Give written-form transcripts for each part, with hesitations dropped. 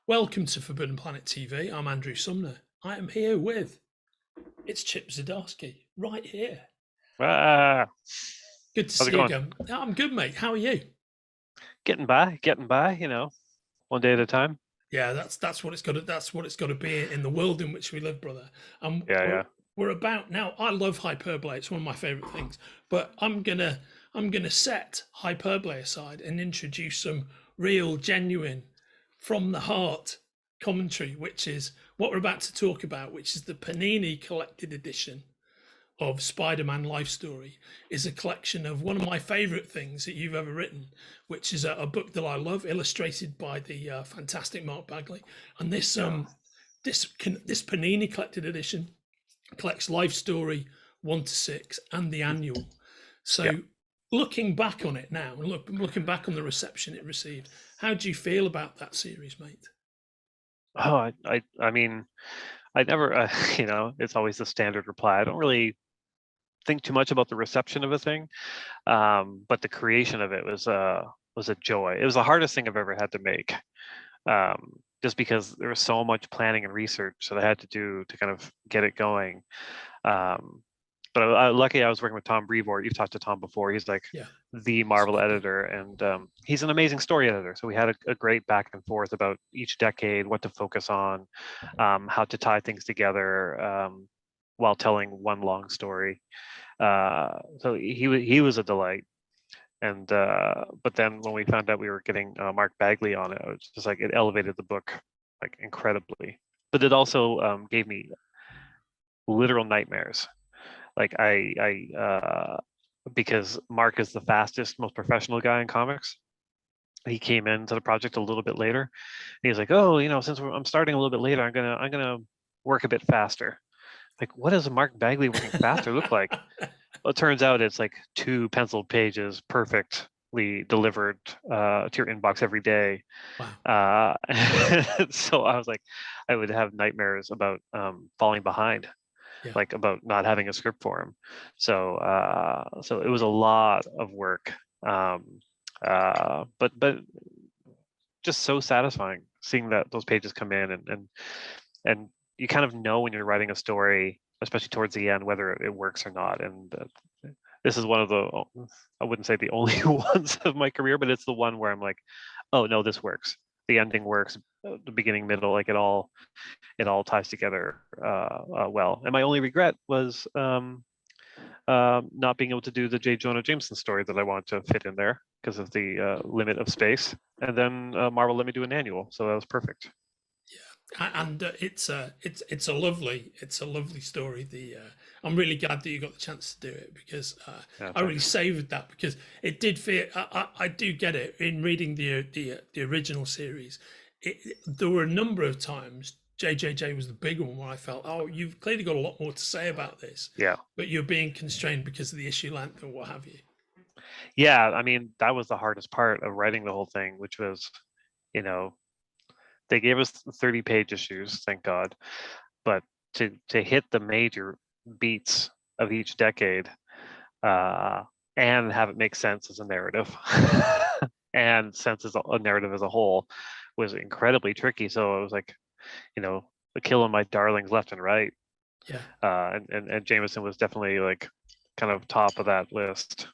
Welcome to Forbidden Planet TV. I'm Andrew Sumner. I am here with it's Chip Zdarsky right here. Ah, Good to how's it see you going? again. I'm good, mate. How are you? Getting by, one day at a time. Yeah, that's what it's got to be in the world in which we live, brother. And Yeah, yeah. we're about now. I love hyperbole. It's one of my favorite things. But I'm gonna set hyperbole aside and introduce some real, genuine, from the heart commentary, which is what we're about to talk about, which is the Panini collected edition of Spider-Man Life Story. Is a collection of one of my favorite things that you've ever written, which is a book that I love, illustrated by the fantastic Mark Bagley. And Yeah. this Panini collected edition collects Life Story 1 to 6 and the annual. Yeah. So looking back on it now, and looking back on the reception it received, how do you feel about that series, mate? Oh, I mean, I never, it's always the standard reply. I don't really think too much about the reception of a thing, but the creation of it was a joy. It was the hardest thing I've ever had to make, just because there was so much planning and research that I had to do to kind of get it going. Um, but lucky I was working with Tom Brevoort. You've talked to Tom before. He's like Yeah, the it's a Marvel good guy. editor, and he's an amazing story editor. So we had a great back and forth about each decade, what to focus on, how to tie things together while telling one long story. So he was a delight. And but then when we found out we were getting Mark Bagley on it, it was just like it elevated the book like incredibly. But it also gave me literal nightmares. Like because Mark is the fastest, most professional guy in comics. He came into the project a little bit later. And he's like, "Oh, since I'm starting a little bit later, I'm gonna work a bit faster." Like, what does a Mark Bagley working faster look like? Well, it turns out it's like 2 penciled pages, perfectly delivered to your inbox every day. Wow. Uh, so I was like, I would have nightmares about falling behind, Yeah. like about not having a script for him. So it was a lot of work, but just so satisfying seeing that those pages come in and you kind of know when you're writing a story, especially towards the end, whether it works or not. And this is one of the, I wouldn't say the only ones of my career, but it's the one where I'm like, oh no, this works. The ending works, the beginning, middle, like it all ties together well. And my only regret was not being able to do the Jonah Jameson story that I wanted to fit in there because of the limit of space. And then Marvel let me do an annual, so that was perfect. And it's a lovely story. I'm really glad that you got the chance to do it because Yeah, I really thanks. savoured that because it did feel. I do get it in reading the original series. There were a number of times JJJ was the big one where I felt, oh, you've clearly got a lot more to say about this, Yeah, but you're being constrained because of the issue length and what have you. yeah. I mean, that was the hardest part of writing the whole thing, which was, you know, they gave us 30-page issues, thank God, but to hit the major beats of each decade uh, and have it make sense as a narrative and sense as a narrative as a whole was incredibly tricky. So it was like, killing my darlings left and right. Yeah. And Jameson was definitely like kind of top of that list.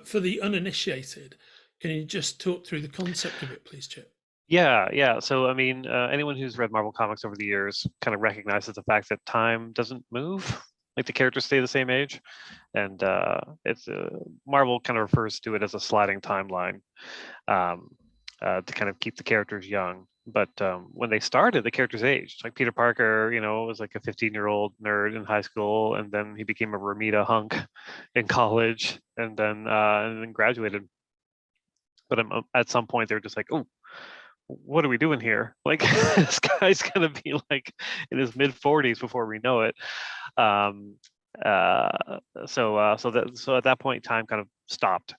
For the uninitiated, can you just talk through the concept of it, please, Chip? Yeah, yeah. So I mean, anyone who's read Marvel comics over the years kind of recognizes the fact that time doesn't move. Like the characters stay the same age, and it's Marvel kind of refers to it as a sliding timeline um, to kind of keep the characters young. But when they started, the characters aged. Like Peter Parker, was like a 15-year-old nerd in high school, and then he became a Ramita hunk in college, and then graduated. But at some point, they're just like, "Oh, what are we doing here? Like, this guy's gonna be like in his mid 40s before we know it." Um, so at that point, time kind of stopped,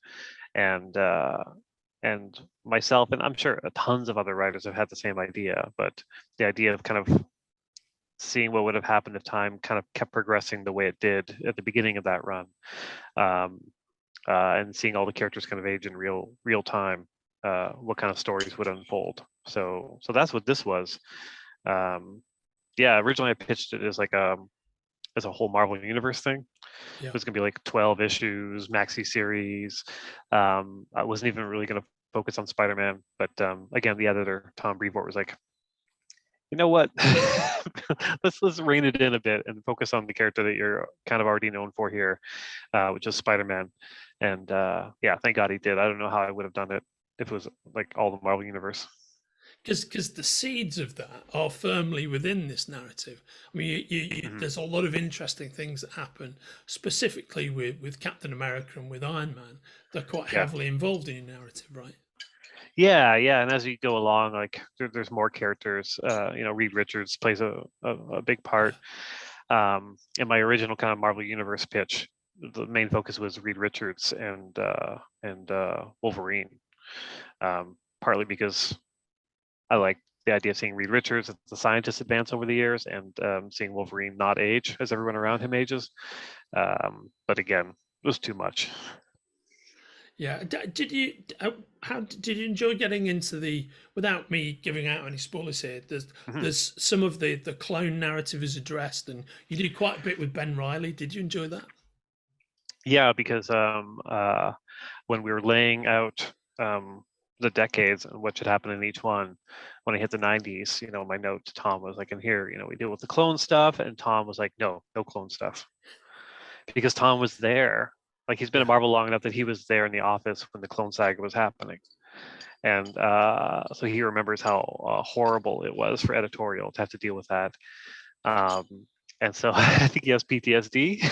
and myself, and I'm sure tons of other writers have had the same idea, but the idea of kind of seeing what would have happened if time kind of kept progressing the way it did at the beginning of that run, and seeing all the characters kind of age in real time. what kind of stories would unfold. So that's what this was. Yeah, originally I pitched it as like as a whole Marvel Universe thing. Yeah. It was gonna be like 12 issues, maxi series. I wasn't even really gonna focus on Spider-Man, but again, the editor Tom Brevoort was like, you know what? let's rein it in a bit and focus on the character that you're kind of already known for here, which is Spider-Man. And yeah, thank God he did. I don't know how I would have done it if it was like all the Marvel Universe. Because the seeds of that are firmly within this narrative. I mean, there's a lot of interesting things that happen, specifically with Captain America and with Iron Man. They're quite heavily involved in your narrative, right? Yeah, and as you go along, like there's more characters. Reed Richards plays a big part. In my original kind of Marvel Universe pitch, the main focus was Reed Richards and Wolverine. Partly because I like the idea of seeing Reed Richards as the scientist advance over the years, and seeing Wolverine not age as everyone around him ages. But again, it was too much. Yeah. Did you enjoy getting into the, without me giving out any spoilers here? There's some of the clone narrative is addressed, and you did quite a bit with Ben Reilly. Did you enjoy that? Yeah, because when we were laying out the decades and what should happen in each one, when I hit the 90s, my note to Tom was like, in here, we deal with the clone stuff, and Tom was like, no clone stuff, because Tom was there. Like, he's been at Marvel long enough that he was there in the office when the Clone Saga was happening. And so he remembers how horrible it was for editorial to have to deal with that. And so I think he has PTSD,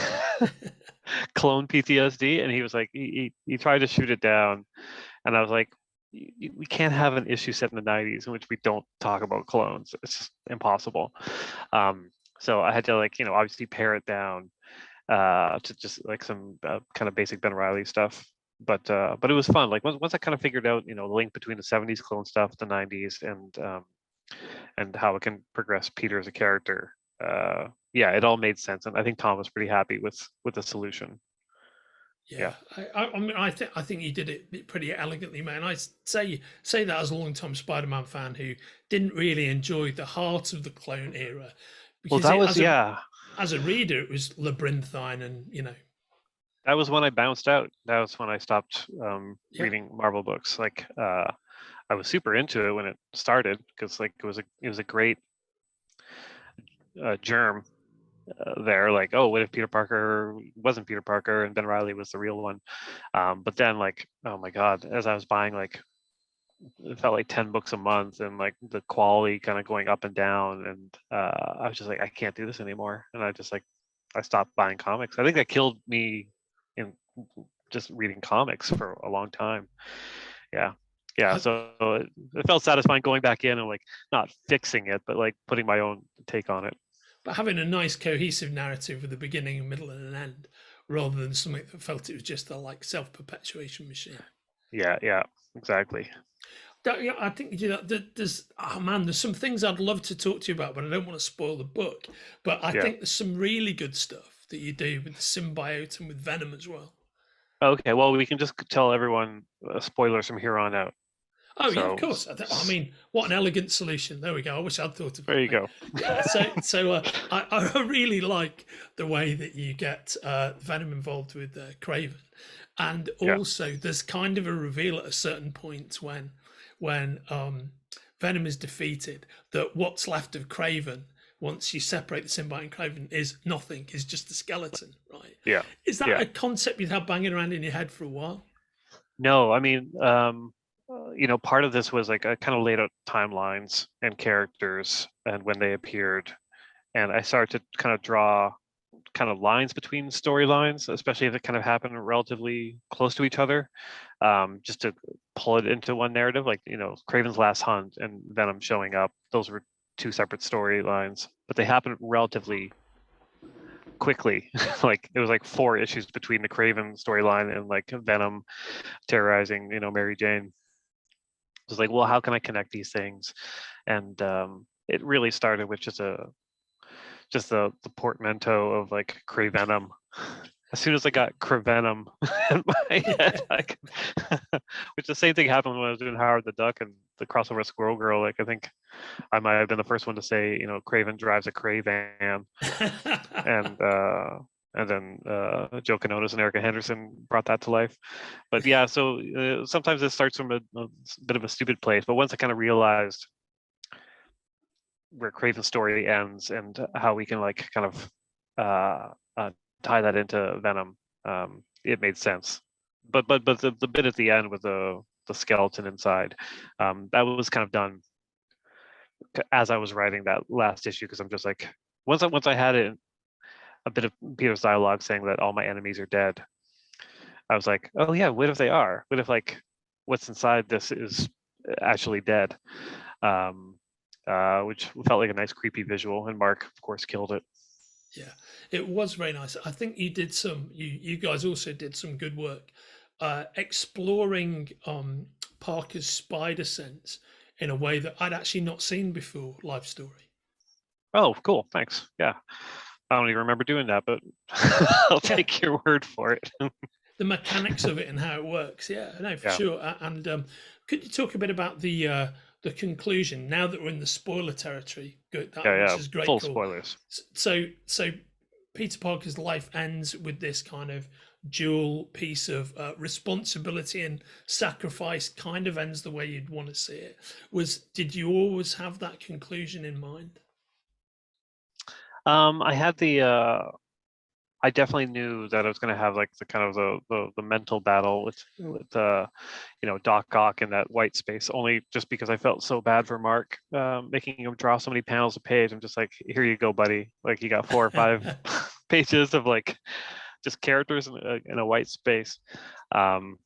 clone PTSD. And he was like, he tried to shoot it down. And I was like, we can't have an issue set in the 90s in which we don't talk about clones. It's just impossible. So I had to, like, obviously pare it down to just like some kind of basic Ben Reilly stuff. But it was fun. Like, once I kind of figured out, the link between the 70s clone stuff, the 90s, and how it can progress Peter as a character. Yeah, it all made sense, and I think Tom was pretty happy with the solution. Yeah. I mean, I think he did it pretty elegantly, man. I say that as a long-time Spider-Man fan who didn't really enjoy the heart of the clone era, Well, because that was as a reader, it was labyrinthine, and that was when I bounced out. That was when I stopped reading Marvel books. Like, I was super into it when it started, because like it was a great germ there. Like, oh, what if Peter Parker wasn't Peter Parker and Ben Reilly was the real one? But then, like, oh my God, as I was buying, like, it felt like 10 books a month, and like the quality kind of going up and down, and I was just like, I can't do this anymore. And I stopped buying comics. I think that killed me in just reading comics for a long time. Yeah, so it felt satisfying going back in and, like, not fixing it, but like putting my own take on it. But having a nice cohesive narrative with a beginning, a middle, and an end, rather than something that felt it was just a like self-perpetuation machine. Yeah, exactly. I think there's there's some things I'd love to talk to you about, but I don't want to spoil the book. But I think there's some really good stuff that you do with the symbiote and with Venom as well. Okay, well, we can just tell everyone spoilers from here on out. Oh, yeah, of course. I mean, what an elegant solution. There we go. I wish I'd thought of it. There you go. Yeah, so I really like the way that you get Venom involved with Craven. And also, there's kind of a reveal at a certain point when Venom is defeated, that what's left of Craven, once you separate the symbiote and Craven, is nothing, is just a skeleton, right? Yeah. Is that a concept you'd have banging around in your head for a while? No, I mean, part of this was like I kind of laid out timelines and characters and when they appeared, and I started to kind of draw kind of lines between storylines, especially if it kind of happened relatively close to each other, just to pull it into one narrative. Like, Craven's Last Hunt and Venom showing up, those were two separate storylines, but they happened relatively quickly. Like, it was like 4 issues between the Craven storyline and like Venom terrorizing, Mary Jane. It was like, well, how can I connect these things? And it really started with just the portmanteau of like Cravenom, as soon as I got Crevenum in my head, which the same thing happened when I was doing Howard the Duck and the crossover Squirrel Girl. Like I think I might have been the first one to say, Craven drives a Cravan, and then Joe Canonis and Erica Henderson brought that to life. But yeah, so sometimes it starts from a bit of a stupid place, but once I kind of realized where Craven's story ends and how we can like kind of tie that into Venom, it made sense. But the bit at the end with the skeleton inside, that was kind of done as I was writing that last issue, because I'm just like, once I had it, a bit of Peter's dialogue saying that all my enemies are dead, I was like, oh yeah, what if they are? What if like what's inside this is actually dead? Which felt like a nice creepy visual, and Mark of course killed it. Yeah, it was very nice. I think you guys also did some good work exploring Parker's spider sense in a way that I'd actually not seen before. Life Story. Oh, cool, thanks. Yeah, I don't even remember doing that, but I'll take your word for it. The mechanics of it and how it works. Yeah, no, for sure. And could you talk a bit about the conclusion now that we're in the spoiler territory? Good, which is great. Full spoilers. So Peter Parker's life ends with this kind of dual piece of responsibility and sacrifice. Kind of ends the way you'd want to see it. Did you always have that conclusion in mind? I had I definitely knew that I was going to have like the kind of the mental battle with Doc Ock in that white space, only just because I felt so bad for Mark, making him draw so many panels a page. I'm just like, here you go, buddy. Like you got 4 or 5 pages of like just characters in a white space. Like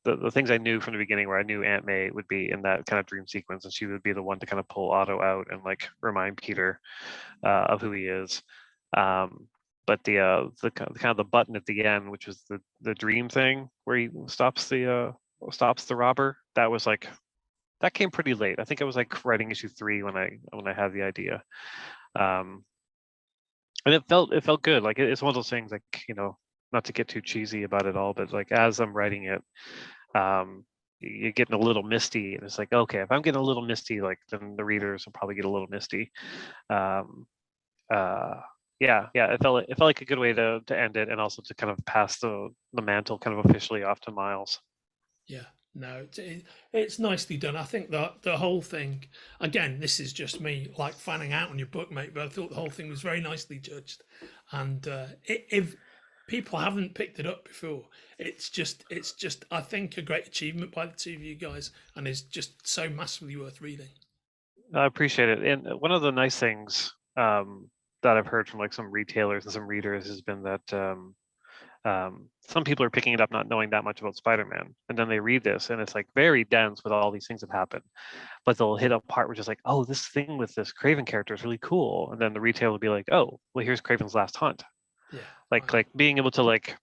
the things I knew from the beginning, where I knew Aunt May would be in that kind of dream sequence, and she would be the one to kind of pull Otto out and like remind Peter of who he is. But the kind of the button at the end, which was the dream thing where he stops the robber, that was like, that came pretty late. I think I was like writing issue 3 when I had the idea. And it felt good. Like it's one of those things, like, not to get too cheesy about it all, but like as I'm writing it, you're getting a little misty, and it's like, okay, if I'm getting a little misty, like then the readers will probably get a little misty. Yeah, it felt like a good way to end it, and also to kind of pass the mantle kind of officially off to Miles. Yeah, no, it's nicely done. I think that the whole thing, again, this is just me like fanning out on your book, mate, but I thought the whole thing was very nicely judged. And if people haven't picked it up before, it's just I think a great achievement by the two of you guys, and is just so massively worth reading. I appreciate it. And one of the nice things that I've heard from like some retailers and some readers has been that some people are picking it up not knowing that much about Spider-Man, and then they read this and it's like very dense with all these things that happen, but they'll hit a part which is like, oh, this thing with this Craven character is really cool, and then the retailer will be like, oh, well, here's Craven's last hunt. Yeah, like being able to like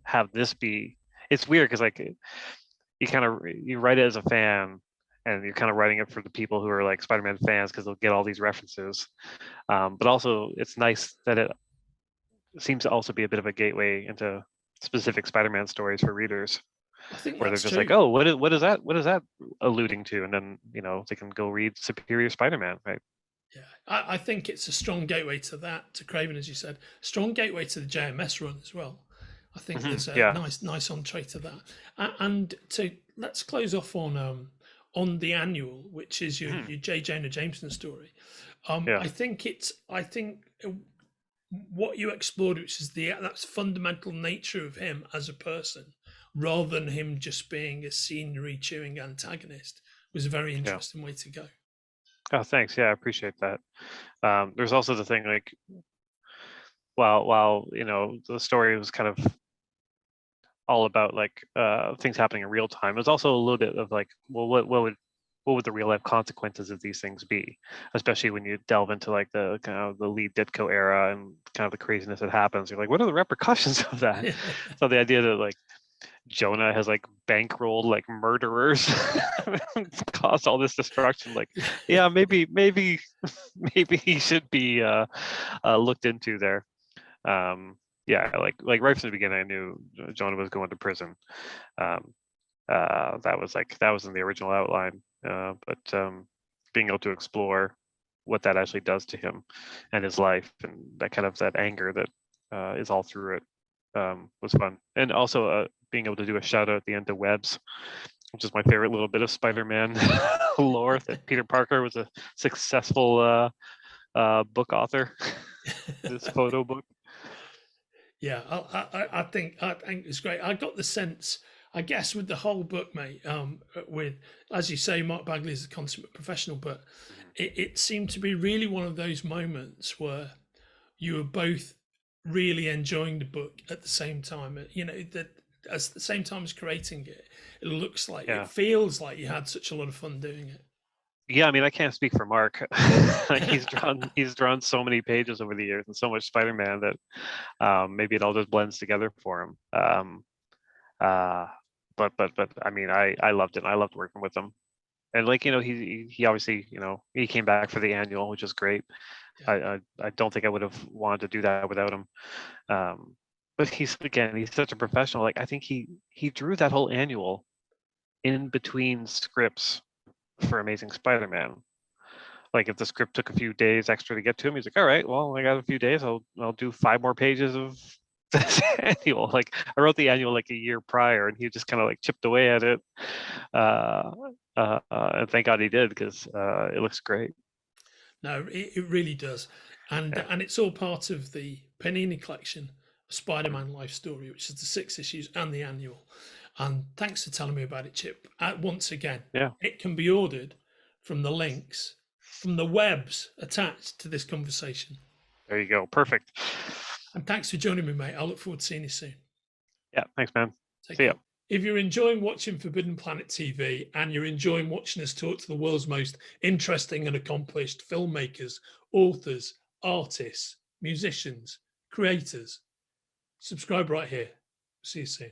have this be, it's weird because like you write it as a fan, and you're kind of writing it for the people who are like Spider-Man fans because they'll get all these references. But also it's nice that it seems to also be a bit of a gateway into specific Spider-Man stories for readers, where they're just like, oh, what is that alluding to? And then, they can go read Superior Spider-Man, right? Yeah, I think it's a strong gateway to that, to Craven, as you said, strong gateway to the JMS run as well. I think there's a nice entree to that. And let's close off on the annual, which is your J. Jonah Jameson story. I think what you explored, which is that's fundamental nature of him as a person, rather than him just being a scenery chewing antagonist, was a very interesting way to go. Oh, thanks. Yeah, I appreciate that. There's also the thing, like, while the story was kind of all about like things happening in real time, there's also a little bit of like, well, what would the real life consequences of these things be, especially when you delve into like the kind of the Lee Ditko era and kind of the craziness that happens. You're like, what are the repercussions of that? So the idea that like Jonah has like bankrolled like murderers caused all this destruction, like, yeah, maybe he should be looked into there. yeah, like right from the beginning, I knew Jonah was going to prison. Um, that was in the original outline, but being able to explore what that actually does to him and his life, and that kind of that anger that is all through it, was fun. And also being able to do a shout out at the end to Webs, which is my favorite little bit of Spider-Man lore, that Peter Parker was a successful book author. This photo book. Yeah, I think it's great. I got the sense, I guess, with the whole book, mate. With, as you say, Mark Bagley is a consummate professional, but it seemed to be really one of those moments where you were both really enjoying the book at the same time. You know, that at the same time as creating it, it looks like, Yeah. it feels like you had such a lot of fun doing it. Yeah, I mean, I can't speak for Mark. he's drawn so many pages over the years and so much Spider-Man that maybe it all just blends together for him. But I mean, I loved it. I loved working with him. And like, you know, he obviously, you know, he came back for the annual, which is great. Yeah. I don't think I would have wanted to do that without him. But he's such a professional. Like, I think he drew that whole annual in between scripts for Amazing Spider-Man. Like, if the script took a few days extra to get to him, he's like, all right, well, I got a few days. I'll do 5 more pages of this annual. Like, I wrote the annual like a year prior, and he just kind of like chipped away at it. And thank God he did, because it looks great. No, it really does, and Yeah. and it's all part of the Panini collection, Spider-Man Life Story, which is the 6 issues and the annual. And thanks for telling me about it, Chip. Once again, Yeah. it can be ordered from the links, from the webs attached to this conversation. There you go. Perfect. And thanks for joining me, mate. I look forward to seeing you soon. Yeah. Thanks, man. Take See ya. care. If you're enjoying watching Forbidden Planet TV and you're enjoying watching us talk to the world's most interesting and accomplished filmmakers, authors, artists, musicians, creators, subscribe right here. See you soon.